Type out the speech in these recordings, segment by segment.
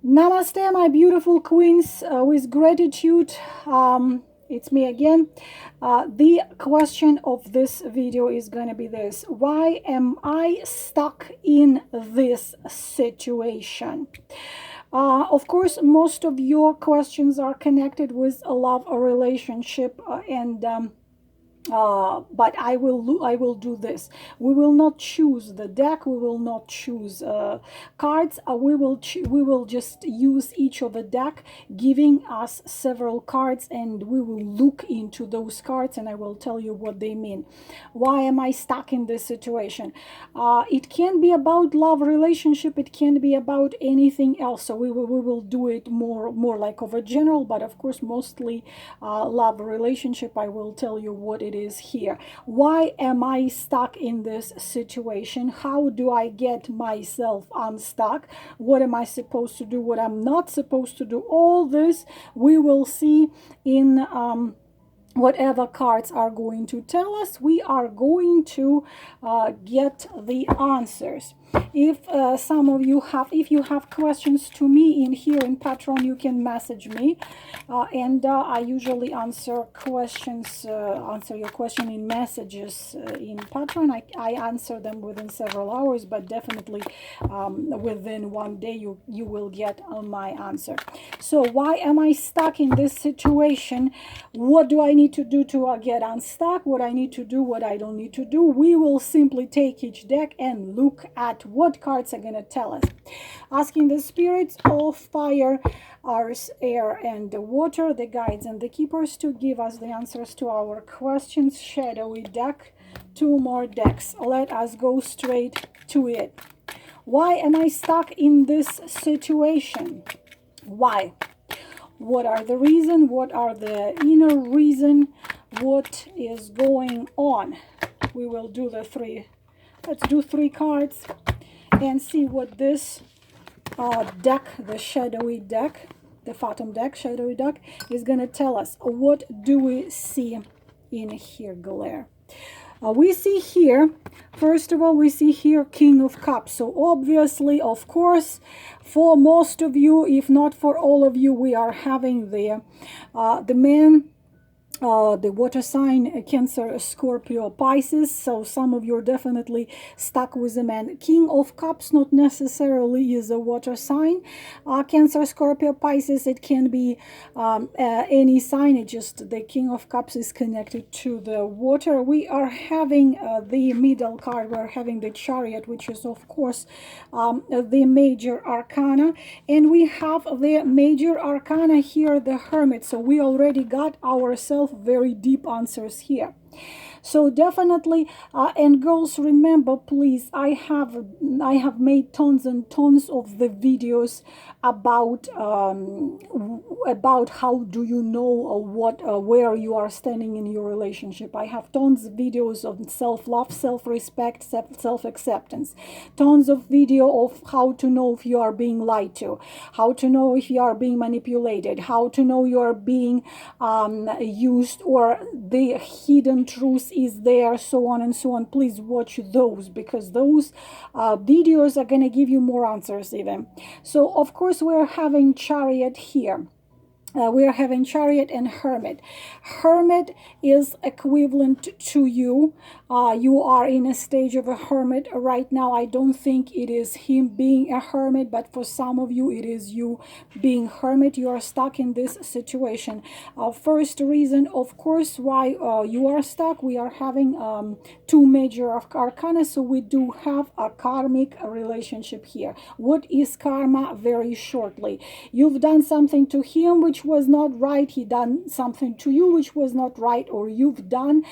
Namaste, my beautiful queens, with gratitude. It's me again. The question of this video is going to be this: why am I stuck in this situation? Of course, most of your questions are connected with a love or relationship, but I will do this. We will not choose the deck. We will not choose cards. We will just use each of the deck, giving us several cards, and we will look into those cards, and I will tell you what they mean. Why am I stuck in this situation? It can be about love relationship. It can be about anything else. So we will do it more like of a general, but of course mostly love relationship. I will tell you what it is here. Why am I stuck in this situation? How do I get myself unstuck? What am I supposed to do? What I'm not supposed to do? All this we will see in whatever cards are going to tell us. We are going to get the answers. If some of you have, if you have questions to me in here in Patreon, you can message me, and I usually answer questions, answer your question in messages in Patreon. I answer them within several hours, but definitely within one day you will get my answer. So why am I stuck in this situation? What do I need to do to get unstuck? What I need to do, what I don't need to do? We will simply take each deck and look at what cards are going to tell us. Asking the spirits of fire, earth, air, and the water, the guides and the keepers, to give us the answers to our questions. Shadowy deck, two more decks. Let us go straight to it. Why am I stuck in this situation? Why? What are the reason? What are the inner reason? What is going on? We will do the three. Let's do three cards and see what this deck, the shadowy deck, the Phantom deck, shadowy deck, is going to tell us. What do we see in here, Glare? We see here, first of all, we see here King of Cups. So obviously, of course, for most of you, if not for all of you, we are having the man, the water sign, Cancer, Scorpio, Pisces. So some of you are definitely stuck with the man. King of Cups not necessarily is a water sign. Cancer, Scorpio, Pisces, it can be any sign. It just, the King of Cups is connected to the water. We are having the middle card. We're having the Chariot, which is of course the major arcana, and we have the major arcana here, the Hermit. So we already got ourselves very deep answers here. So definitely, and girls, remember, please, I have made tons and tons of the videos about how do you know where you are standing in your relationship. I have tons of videos of self-love, self-respect, self-acceptance, tons of video of how to know if you are being lied to, how to know if you are being manipulated, how to know you are being used, or the hidden truth is there, so on and so on. Please watch those, because those videos are going to give you more answers even. So of course we're having Chariot here. We are having Chariot and Hermit. Hermit is equivalent to you. You are in a stage of a hermit right now. I don't think it is him being a hermit, but for some of you, it is you being hermit. You are stuck in this situation. First reason, of course, why you are stuck, we are having two major arcana, so we do have a karmic relationship here. What is karma? Very shortly, you've done something to him which was not right, he done something to you which was not right, or you've done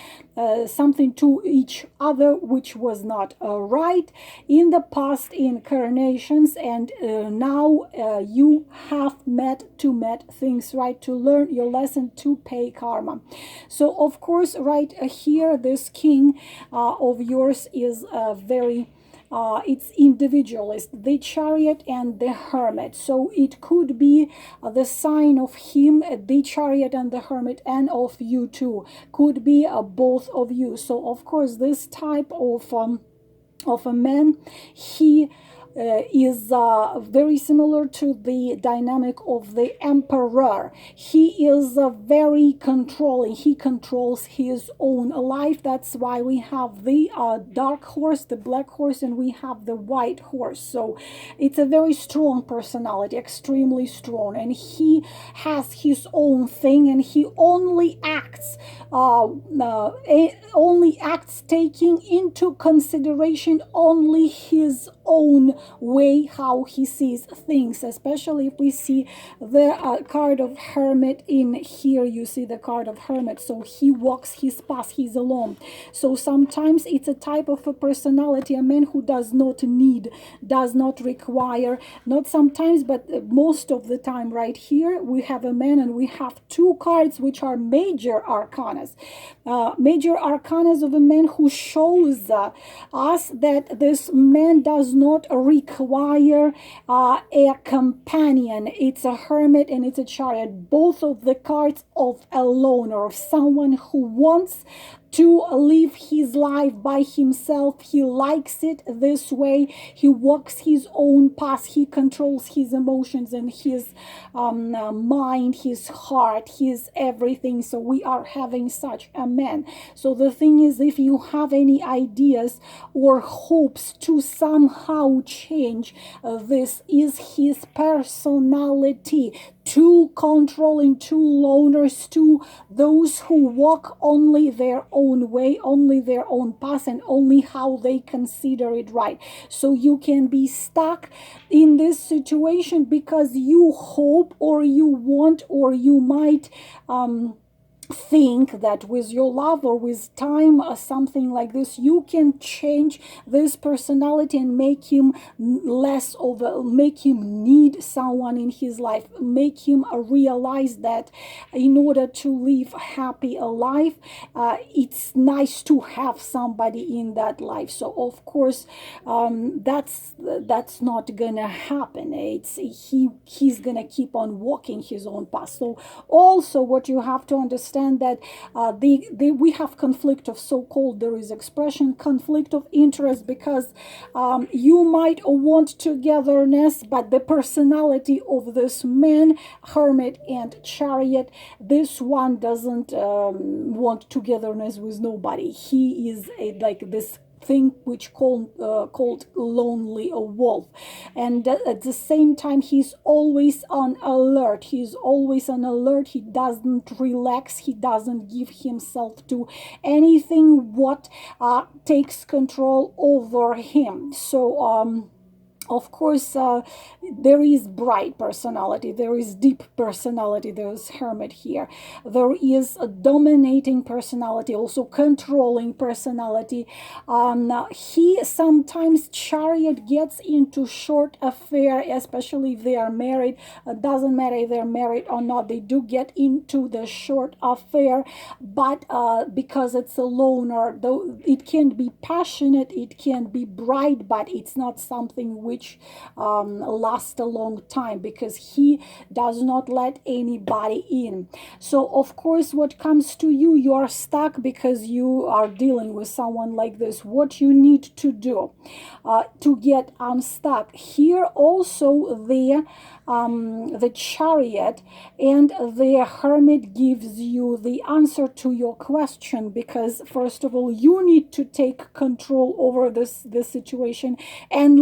something to each other which was not right in the past incarnations, and now you have met things right, to learn your lesson, to pay karma. So of course right here, this king of yours is very it's individualist, the Chariot and the Hermit. So it could be the sign of him, the Chariot and the Hermit, and of you too. Could be both of you. So of course this type of a man, he is very similar to the dynamic of the emperor. He is very controlling. He controls his own life. That's why we have the dark horse, the black horse, and we have the white horse. So it's a very strong personality, extremely strong, and he has his own thing, and he only acts taking into consideration only his own way how he sees things. Especially if we see the card of hermit in here, you see the card of hermit, so he walks his path, he's alone. So sometimes it's a type of a personality, a man who does not need, does not require, not sometimes but most of the time. Right here we have a man, and we have two cards which are major arcanas, major arcanas of a man who shows us that this man does not require a companion. It's a hermit and it's a chariot, both of the cards of a loner, of someone who wants to live his life by himself. He likes it this way. He walks his own path. He controls his emotions and his mind, his heart, his everything. So we are having such a man. So the thing is, if you have any ideas or hopes to somehow change, this is his personality. Too controlling, too loners, to those who walk only their own way, only their own path, and only how they consider it right. So you can be stuck in this situation because you hope, or you want, or you might think that with your love or with time or something like this, you can change this personality and make him less of a, make him need someone in his life, make him realize that in order to live happy a life, it's nice to have somebody in that life. So of course that's not gonna happen. He's gonna keep on walking his own path. So also what you have to understand, that we have conflict of so-called, there is expression conflict of interest, because you might want togetherness, but the personality of this man, hermit and chariot, this one doesn't want togetherness with nobody. He is like this thing which called lonely a wolf, and at the same time he's always on alert. He doesn't relax. He doesn't give himself to anything what takes control over him. So of course, there is bright personality, there is deep personality, there is hermit here. There is a dominating personality, also controlling personality. He sometimes, chariot, gets into short affair, especially if they are married. Doesn't matter if they're married or not, they do get into the short affair, but because it's a loner, though it can be passionate, it can be bright, but it's not something which last a long time, because he does not let anybody in. So of course what comes to you, you are stuck because you are dealing with someone like this. What you need to do to get unstuck, here also the chariot and the hermit gives you the answer to your question, because first of all you need to take control over this situation and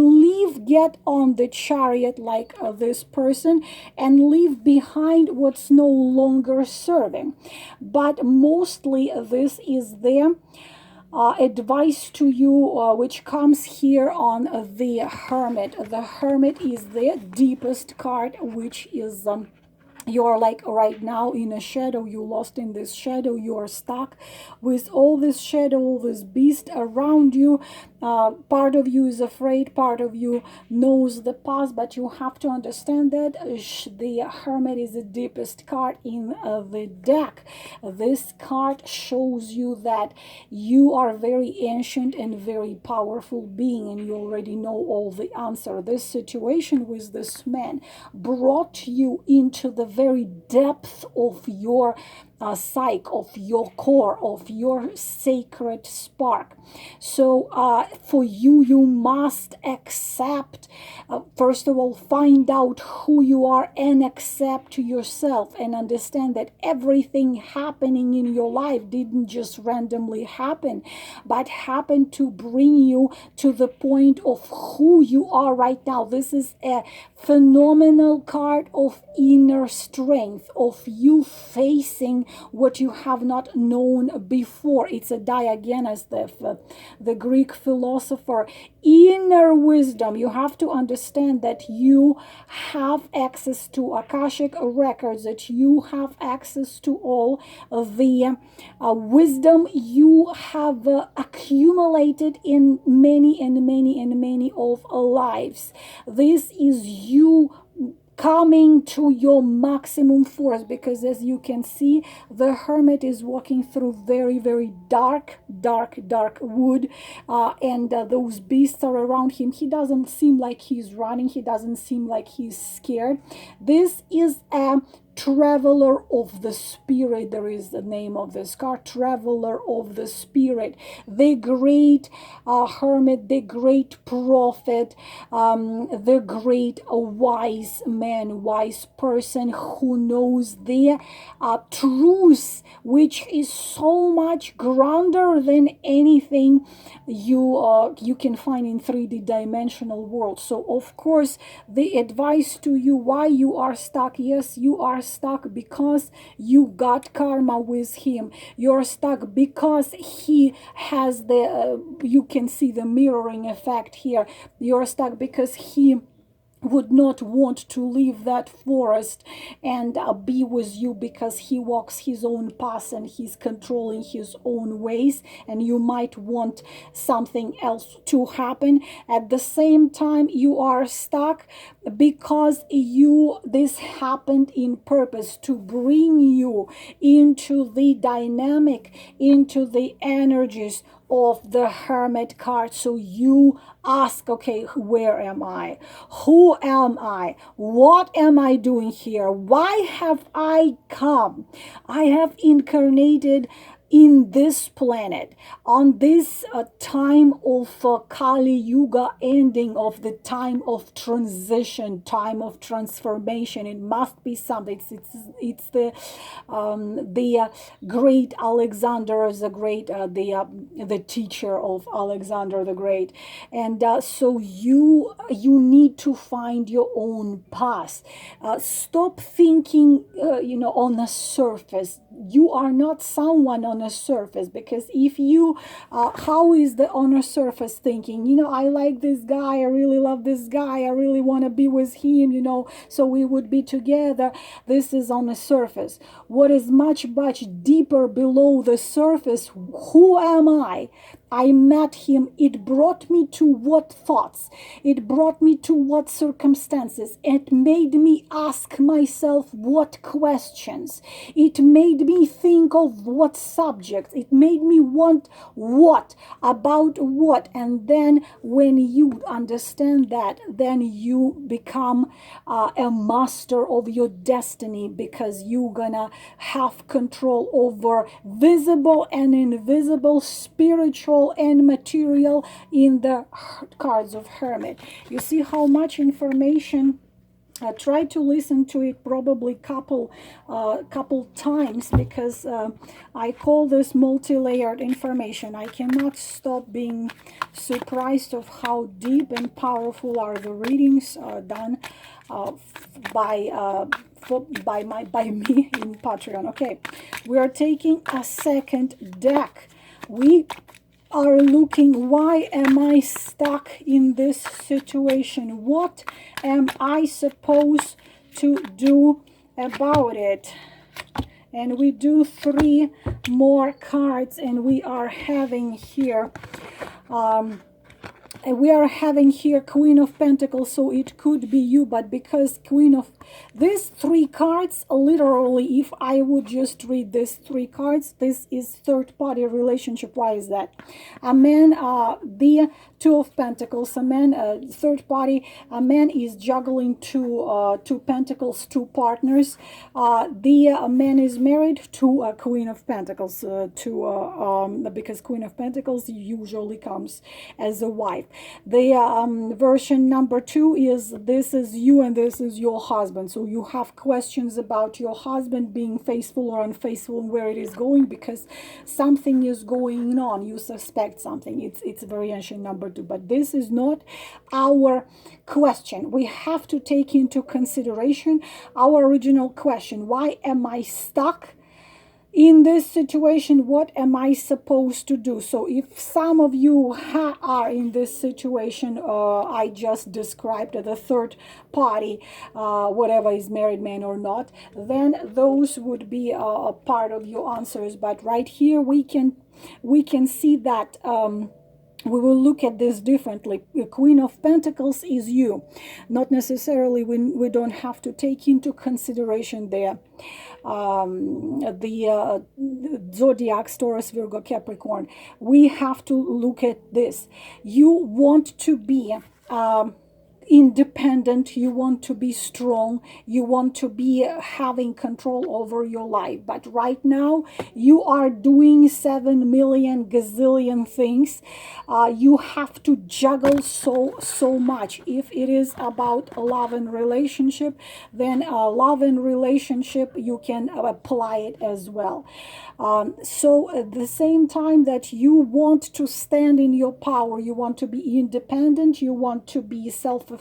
get on the chariot like this person, and leave behind what's no longer serving. But mostly this is the advice to you, which comes here on the hermit. The hermit is the deepest card, which is you're like right now in a shadow, you lost in this shadow, you are stuck with all this shadow, all this beast around you. Part of you is afraid, part of you knows the past, but you have to understand that the hermit is the deepest card in the deck. This card shows you that you are very ancient and very powerful being, and you already know all the answer. This situation with this man brought you into the very depth of your psyche, of your core, of your sacred spark. So for you, you must accept, first of all, find out who you are and accept yourself, and understand that everything happening in your life didn't just randomly happen, but happened to bring you to the point of who you are right now. This is a phenomenal card of inner strength, of you facing what you have not known before. It's a Diogenes, the Greek philosopher. Inner wisdom. You have to understand that you have access to Akashic records, that you have access to all of the wisdom you have accumulated in many and many and many of lives. This is you coming to your maximum force, because as you can see, the hermit is walking through very, very dark wood, and those beasts are around him. He doesn't seem like he's running. He doesn't seem like he's scared. This is a traveler of the spirit. There is the name of this card, traveler of the spirit, the great hermit, the great prophet, the great wise man, wise person who knows the truth, which is so much grander than anything you can find in 3D dimensional world. So of course, the advice to you, why you are stuck: yes, you are stuck because you got karma with him. You're stuck because he has the you can see the mirroring effect here. You're stuck because he would not want to leave that forest and be with you, because he walks his own path and he's controlling his own ways, and you might want something else to happen. At the same time, you are stuck because this happened in purpose to bring you into the dynamic, into the energies of the hermit card. So you ask, okay, where am I? Who am I? What am I doing here? Why have I come? I have incarnated in this planet, on this time of Kali Yuga, ending of the time of transition, time of transformation. It must be something. It's the great Alexander the Great, the teacher of Alexander the Great, and so you need to find your own path. Stop thinking, on the surface. You are not someone on a surface, because if you how is the on a surface thinking? I like this guy, I really love this guy, I really want to be with him, so we would be together. This is on the surface. What is much deeper below the surface? Who am I? I met him. It brought me to what thoughts? It brought me to what circumstances? It made me ask myself what questions? It made me think of what subjects? It made me want what? About what? And then when you understand that, then you become a master of your destiny, because you're gonna have control over visible and invisible, spiritual and material in the cards of hermit. You see how much information. Try to listen to it probably couple times, because I call this multi-layered information. I cannot stop being surprised of how deep and powerful are the readings done by me in Patreon. Okay, we are taking a second deck. We are looking, why am I stuck in this situation? What am I supposed to do about it? And we do 3 more cards, and we are having here we are having here Queen of Pentacles, so it could be you, but because Queen of these three cards, literally, if I would just read these three cards, this is third party relationship. Why is that? A man, the Two of Pentacles, a man, third party, a man is juggling two pentacles, two partners. The man is married to a Queen of Pentacles, because Queen of Pentacles usually comes as a wife. The version number 2 is this is you and this is your husband. So you have questions about your husband being faithful or unfaithful and where it is going, because something is going on. You suspect something. It's variation number 2, but this is not our question. We have to take into consideration our original question. Why am I stuck in this situation? What am I supposed to do? So if some of you are in this situation, I just described, the third party, whatever is married man or not, then those would be a part of your answers. But right here we can see that we will look at this differently. The Queen of Pentacles is you. Not necessarily, we don't have to take into consideration the zodiac, Taurus, Virgo, Capricorn. We have to look at this. You want to be independent, you want to be strong, you want to be having control over your life, but right now you are doing 7 million gazillion things. You have to juggle so much. If it is about a love and relationship, then love and relationship, you can apply it as well. So at the same time that you want to stand in your power, you want to be independent, you want to be self-sufficient,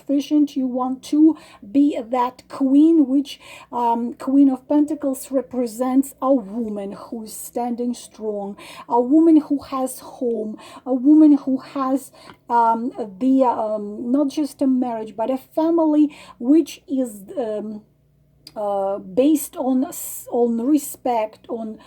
you want to be that queen, which Queen of Pentacles represents a woman who is standing strong, a woman who has home, a woman who has not just a marriage but a family which is based on respect, on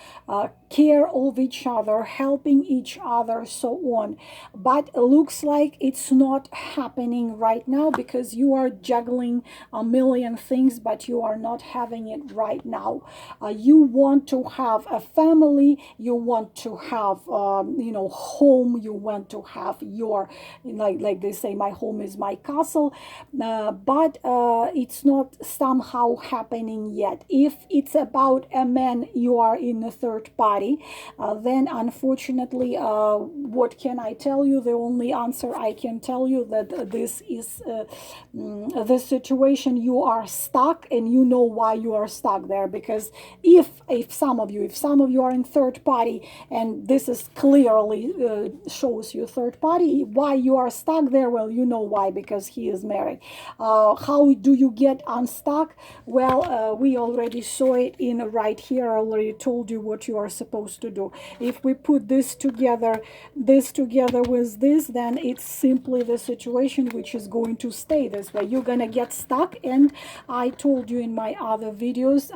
care of each other, helping each other, so on. But it looks like it's not happening right now because you are juggling a million things, but you are not having it right now. You want to have a family, you want to have home, you want to have your, like they say, my home is my castle, but it's not somehow happening yet. If it's about a man, you are in a third party, then unfortunately, what can I tell you? The only answer I can tell you that this is the situation. You are stuck, and you know why you are stuck there, because if some of you are in third party, and this is clearly shows you third party, why you are stuck there, well, you know why, because he is married. How do you get unstuck? Well, we already saw it in right here. I already told you what you are supposed to do. If we put this together with this, then it's simply the situation which is going to stay this way. You're gonna get stuck. And I told you in my other videos,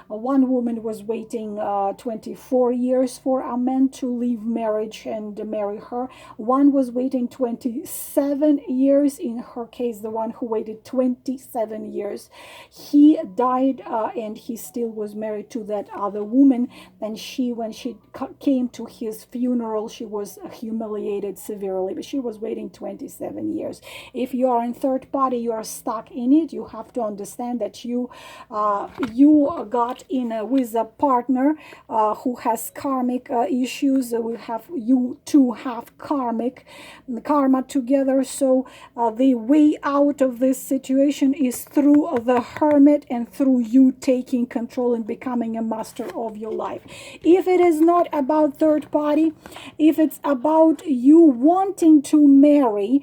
one woman was waiting 24 years for a man to leave marriage and marry her. One was waiting 27 years. In her case, the one who waited 27 years, he died, and he still was married to that other woman. And when she came to his funeral, she was humiliated severely, but she was waiting 27 years. If you are in third party, you are stuck in it. You have to understand that you got in with a partner who has karmic issues. You two have karma together. So the way out of this situation is through the Hermit and through you taking control and becoming a master of your life. If it is not about third party, if it's about you wanting to marry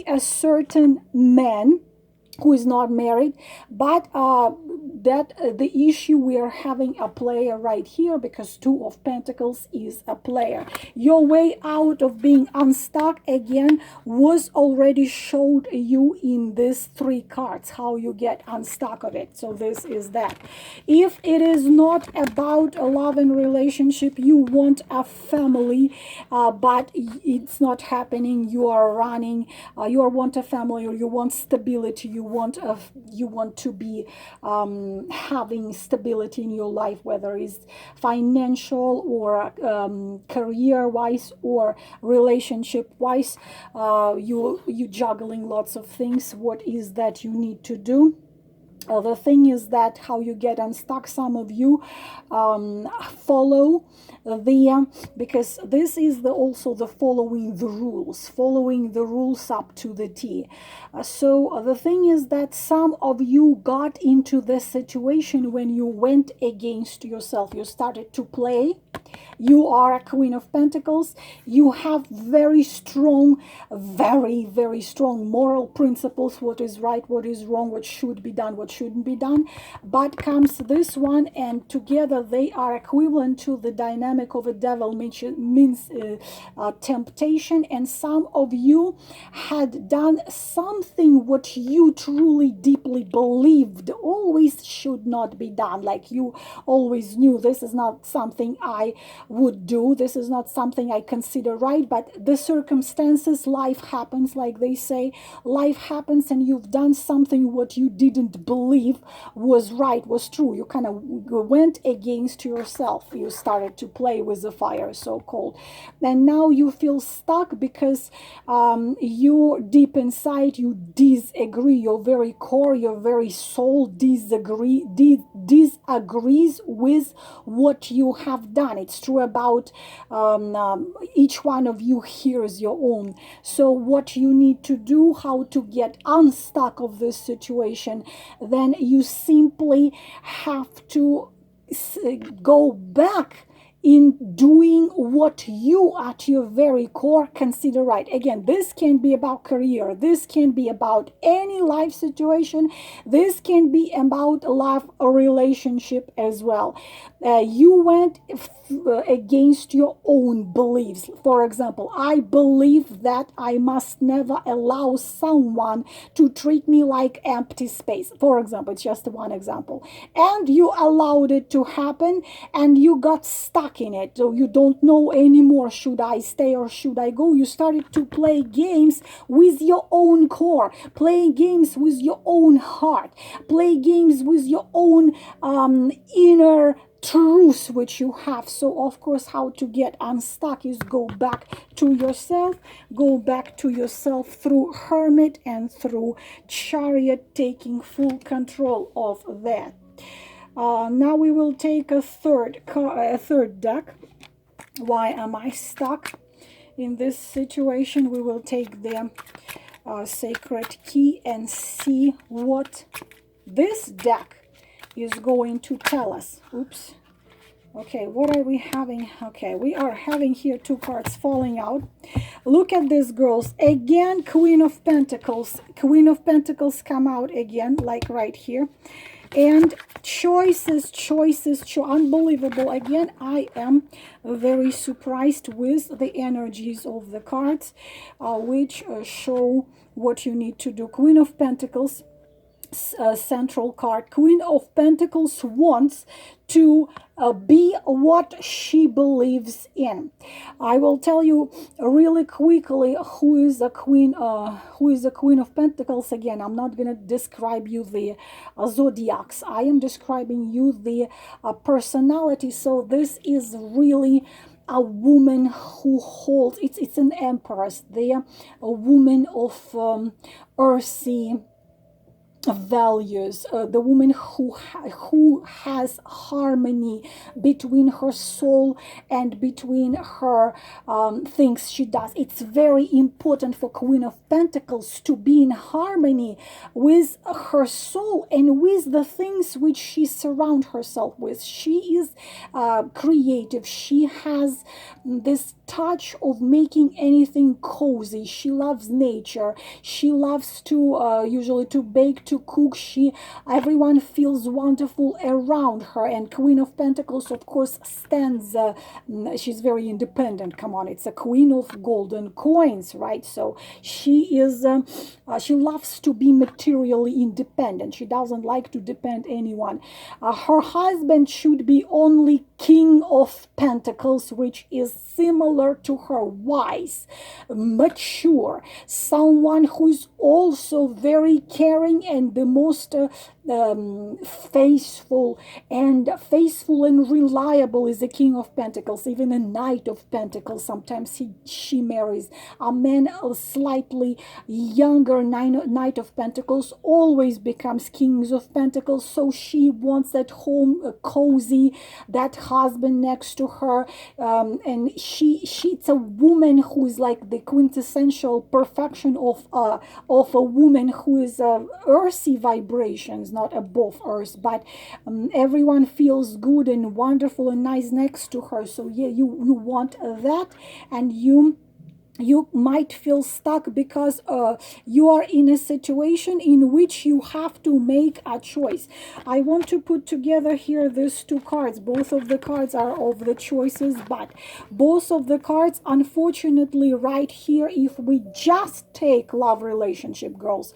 a certain man, who is not married, but the issue we are having a player right here, because Two of Pentacles is a player. Your way out of being unstuck again was already showed you in these three cards, how you get unstuck of it. So this is that. If it is not about a love and relationship, you want a family, but it's not happening, you are running, you want a family, or you want stability, you want to be having stability in your life, whether it's financial or career wise or relationship wise. You juggling lots of things. What is that you need to do? The thing is that how you get unstuck, some of you follow because this is also the following the rules up to the T. So the thing is that some of you got into this situation when you went against yourself. You started to play. You are a Queen of Pentacles. You have very strong, very strong moral principles. What is right, what is wrong, what should be done, what shouldn't be done. But comes this one, and together they are equivalent to the dynamic of a devil, which means temptation. And some of you had done something what you truly deeply believed always should not be done. Like you always knew, this is not something I would do, this is not something I consider right, but the circumstances, life happens, like they say, life happens, and you've done something what you didn't believe was right, was true. You kind of went against yourself. You started to play with the fire, so called, and now you feel stuck because you deep inside you disagree. Your very core, your very soul disagrees with what you have done. It's true about each one of you hears your own. So what you need to do, how to get unstuck of this situation, then you simply have to go back in doing what you at your very core consider right. Again, this can be about career, this can be about any life situation, this can be about love or relationship as well. You went against your own beliefs. For example, I believe that I must never allow someone to treat me like empty space. For example, it's just one example. And you allowed it to happen, and you got stuck in it. So you don't know anymore, should I stay or should I go? You started to play games with your own core, play games with your own heart, play games with your own inner truth which you have. So of course, how to get unstuck is go back to yourself, through Hermit and through Chariot, taking full control of that. Now we will take a third deck. Why am I stuck in this situation? We will take the Sacred Key and see what this deck is going to tell us. Oops. Okay, what are we having? Okay, we are having here two cards falling out. Look at this, girls. Again, Queen of Pentacles. Queen of Pentacles come out again, like right here. And choices, unbelievable. Again, I am very surprised with the energies of the cards, which show what you need to do. Queen of Pentacles, central card. Queen of Pentacles wants to be what she believes in. I will tell you really quickly who is the Queen of Pentacles. Again, I'm not going to describe you the zodiacs. I am describing you the personality. So this is really a woman who holds, it's an empress there, a woman of earthy values, the woman who has harmony between her soul and between her things she does. It's very important for Queen of Pentacles to be in harmony with her soul and with the things which she surrounds herself with. She is creative. She has this touch of making anything cozy. She loves nature. She loves to usually to bake, to cook. Everyone feels wonderful around her. And Queen of Pentacles, of course, stands. She's very independent. Come on, it's a Queen of golden coins, right? So she is. She loves to be materially independent. She doesn't like to depend anyone. Her husband should be only King of Pentacles, which is similar to her, wise, mature, someone who is also very caring and the most faithful and reliable is the King of Pentacles. Even a Knight of Pentacles, sometimes she marries a man slightly younger. Knight of Pentacles always becomes Kings of Pentacles, so she wants that home cozy, that husband next to her, and it's a woman who is like the quintessential perfection of a woman who is earthy vibrations, not above earth, but everyone feels good and wonderful and nice next to her. So yeah, you want that, and you might feel stuck because you are in a situation in which you have to make a choice. I want to put together here these two cards. Both of the cards are of the choices, but both of the cards, unfortunately, right here, if we just take love relationship, girls,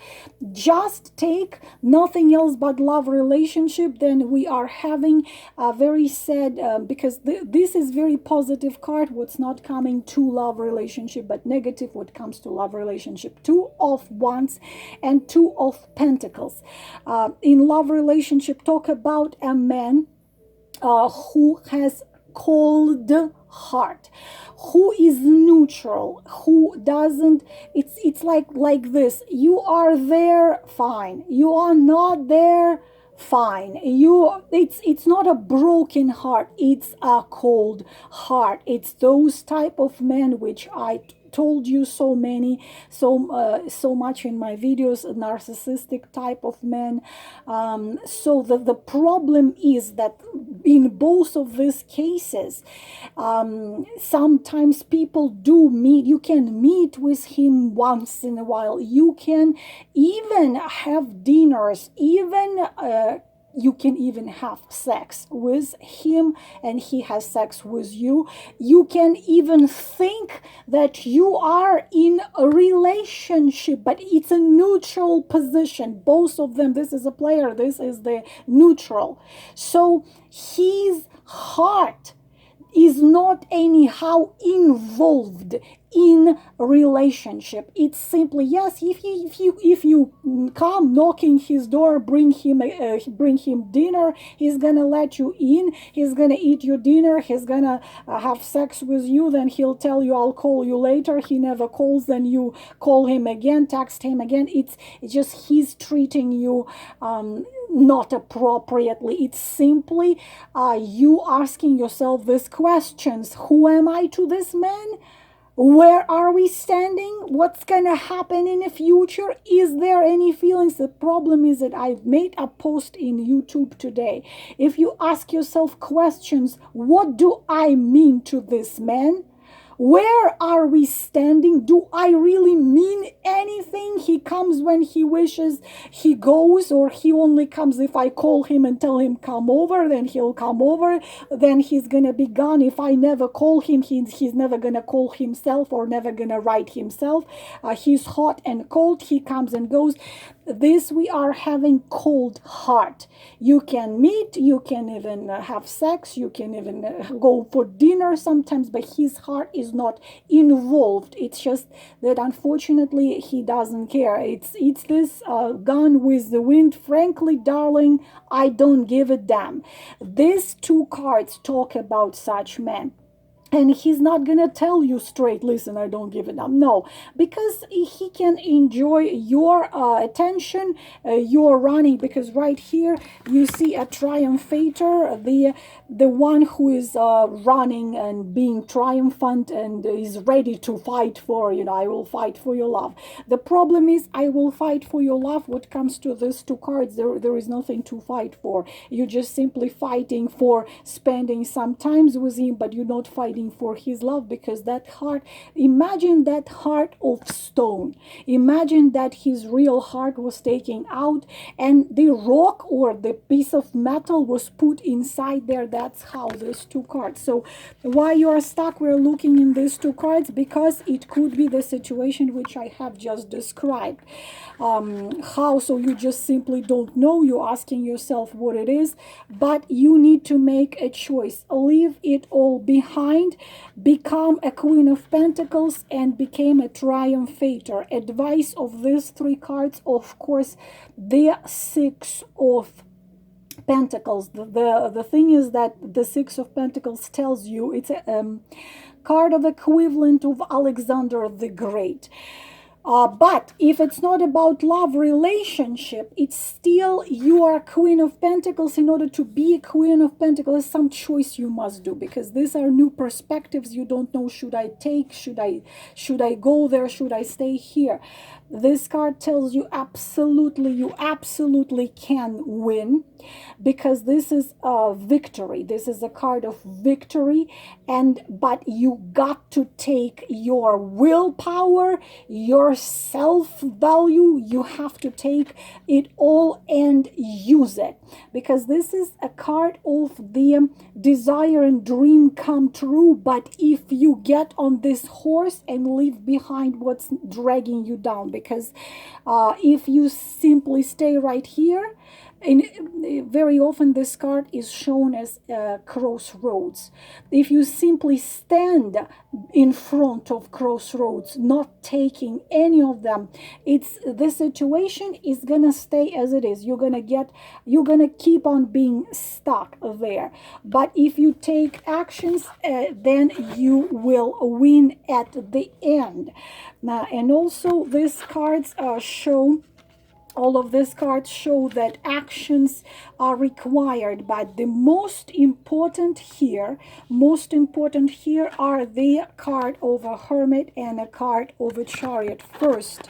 just take nothing else but love relationship, then we are having a very sad, because this is very positive card, what's not coming to love relationship, but negative what comes to love relationship. Two of Wands and Two of Pentacles. In love relationship, talk about a man who has cold heart, who is neutral, who doesn't, it's like this: you are there, fine; you are not there, fine. It's not a broken heart, it's a cold heart. It's those type of men which I told you so much in my videos, a narcissistic type of men. So the problem is that in both of these cases, sometimes people do meet. You can meet with him once in a while. You can even have dinners, even you can even have sex with him and he has sex with you. You can even think that you are in a relationship, but it's a neutral position. Both of them, this is a player, this is the neutral. So his heart is not anyhow involved in a relationship. It's simply, yes, if you come knocking his door, bring him dinner, he's gonna let you in, he's gonna eat your dinner, he's gonna have sex with you, then he'll tell you, I'll call you later. He never calls, then you call him again, text him again. It's just he's treating you not appropriately. It's simply you asking yourself these questions: who am I to this man? Where are we standing? What's gonna happen in the future? Is there any feelings? The problem is that I've made a post in YouTube today. If you ask yourself questions, what do I mean to this man? Where are we standing? Do I really mean anything? He comes when he wishes, he goes, or he only comes if I call him and tell him come over, then he'll come over, then he's gonna be gone. If I never call him, he's never gonna call himself or never gonna write himself. He's hot and cold, he comes and goes. This, we are having cold heart. You can meet, you can even have sex, you can even go for dinner sometimes, but his heart is not involved. It's just that unfortunately he doesn't care. It's this gone with the wind. Frankly, darling, I don't give a damn. These two cards talk about such men. And he's not gonna tell you straight, listen, I don't give it up. No, because he can enjoy your attention, your running. Because right here you see a triumphator, the one who is running and being triumphant and is ready to fight for, I will fight for your love. The problem is, I will fight for your love. What comes to these two cards, there is nothing to fight for. You're just simply fighting for spending some times with him, but you're not fighting for his love. Because that heart, imagine that heart of stone, imagine that his real heart was taken out and the rock or the piece of metal was put inside there. That's how these two cards. So why you are stuck, we're looking in these two cards, because it could be the situation which I have just described. How? So you just simply don't know, you're asking yourself what it is, but you need to make a choice. Leave it all behind, become a Queen of Pentacles, and became a triumphator. Advice of these three cards, of course, the Six of Pentacles. The thing is that the Six of Pentacles tells you it's a card of equivalent of Alexander the Great. But if it's not about love relationship, it's still you are Queen of Pentacles. In order to be a Queen of Pentacles, some choice you must do, because these are new perspectives. You don't know, should I take, should I go there, should I stay here? This card tells you absolutely, you absolutely can win, because this is a victory. This is a card of victory, but you got to take your willpower, your self-value, you have to take it all and use it, because this is a card of the desire and dream come true. But if you get on this horse and leave behind what's dragging you down, because if you simply stay right here, and very often this card is shown as crossroads. If you simply stand in front of crossroads, not taking any of them, the situation is gonna stay as it is. You're gonna keep on being stuck there. But if you take actions, then you will win at the end. And also these cards show, all of these cards show that actions are required, but the most important here are the card of a Hermit and a card of a Chariot. First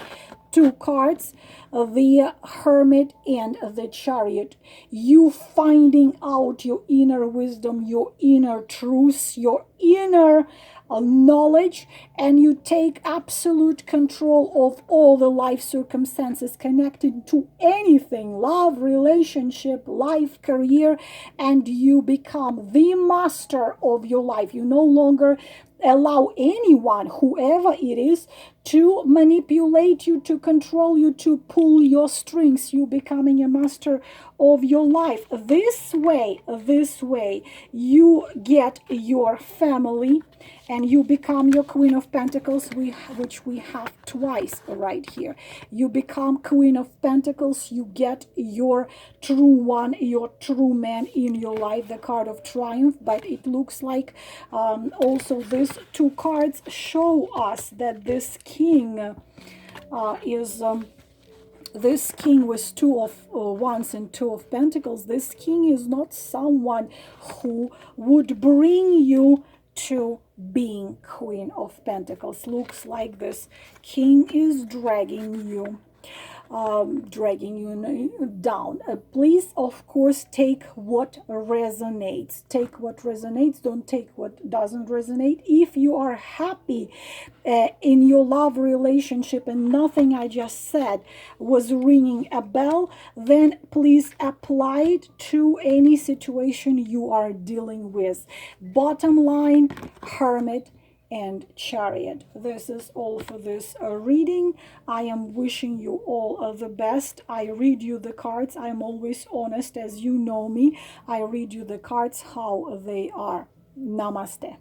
two cards, the Hermit and the Chariot. You finding out your inner wisdom, your inner truth, your inner knowledge, and you take absolute control of all the life circumstances connected to anything, love, relationship, life, career, and you become the master of your life. You no longer allow anyone, whoever it is, to manipulate you, to control you, to pull your strings. You becoming a master of your life. This way, you get your family and you become your Queen of Pentacles, which we have twice right here. You become Queen of Pentacles, you get your true one, your true man in your life, the card of Triumph. But it looks like also these two cards show us that this king is this king with two of wands and two of pentacles. This king is not someone who would bring you to being Queen of Pentacles. Looks like this king is dragging you down. Please, of course, take what resonates. Take what resonates. Don't take what doesn't resonate. If you are happy in your love relationship and nothing I just said was ringing a bell, then please apply it to any situation you are dealing with. Bottom line, Hermit and Chariot. This is all for this reading. I am wishing you all the best. I read you the cards. I'm always honest, as you know me. I read you the cards how they are. Namaste.